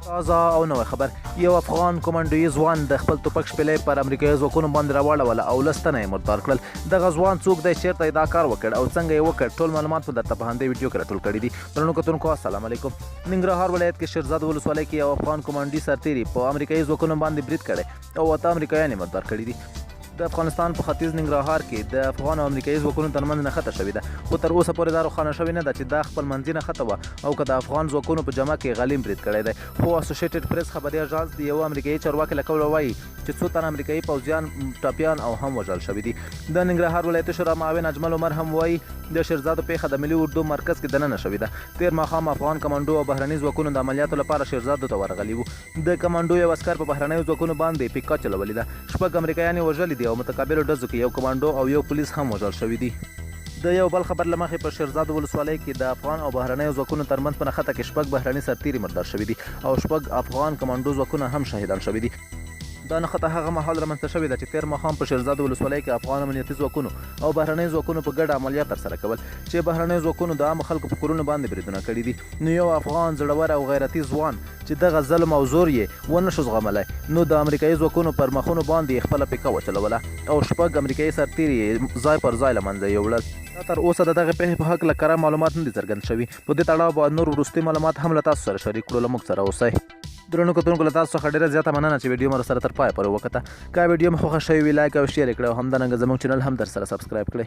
تازه او نوې خبر. یو افغان کمانډوي ځوان د خپل توپک شپېلۍ پر امریکایي ځواکونو باندې راواړوله او 10 تنه یې مردار کړل. دغه ځوان څوک دی، چیرته یې دا کار وکړ او څنګه یې وکړ، ټول معلومات به درته په همدې ویډیو کې راټول کړي دي. درنو کتونکو السلام علیکم. ننګرهار ولایت کې شیرزاد ولسوالۍ کې یو افغان کمانډي سرتیري په امریکایي ځواکونو باندې برید کړی او 8 امریکایان یې مردار کړي دي. د افغانستان په ختیځ ننګرهار کې د افغان او امریکایي ځواکونو ترمنځ نښته شوې ده، خو تر اوسه پورې دا روښانه شوې نه ده چې دا خپل منځي نښته وه او که د افغان ځواکونو په جمع کې غلیم برید کړی دی. خو اسوسییټډ پریس خبري اژانس د یو امریکایي چارواکي له قوله وایي چې 2 تنه امریکایي پوځیان ټپیان او هم وژل شوي دي. د ننګرهار ولایتي شورا معاون اجمل عمر هم وایي د شیرزادو پیښه د ملي اردو مرکز کې دننه شوې ده. تیر ماښام افغان کمانډو او بهرني ځواکونو د عملیاتو لپاره شیرزادو ته ورغلي وو. د کمانډو یو عسکر په بهرنیو ځواکونو باندې پیکا چلولې ده. 6 امریکایان یې وژلي دي او متقابلو ډزو کې یو کمانډو او یو پولیس هم وژل شوي دي. د یو بل خبر له مخې په شیرزاد ولسوالۍ کې د افغان او بهرنیو ځواکونو ترمنځ په نښته کې 6 بهرني سرتیري مردار شوي دي او 6 افغان کمانډو ځواکونه هم شهیدان شوي دي. دا نښته هغه مهال رامنځته شوې ده چې تیر ماښام په شیرزاد ولسوالۍ کې افغان امنیتي ځواکونو او بهرنیو ځواکونو په ګډه عملیات ترسره کول چې بهرنیو ځواکونو د عامو خلکو په کورونو باندې بریدونه کړي دي. نو یو افغان زړور او غیرتي ځوان چې دغه ظلم او زور یې ونه شو زغملی، نو د امریکایي ځواکونو پر مخونو باندې یې خپله پیکه وچلوله او 6 امریکایي سرتیري یې ځای پر ځای له منځه یوړل. دا تر اوسه د دغې پیښې په هکله کره معلومات نه دي څرګند شوي. په دې تړاو به نور وروستي معلومات هم له تاسو سره شریک کړو. له موږ سره اوسئ. درنو کتونکو له تاسو څخه ډېره زیاته مننه چې ویډیو مو سره تر پایه پورې وکته. که ویډیو مو خوښه شوې وي لایک او شیر یې کړئ او همدارنګه زموږ چینل هم در سره سبسکرایب کړئ.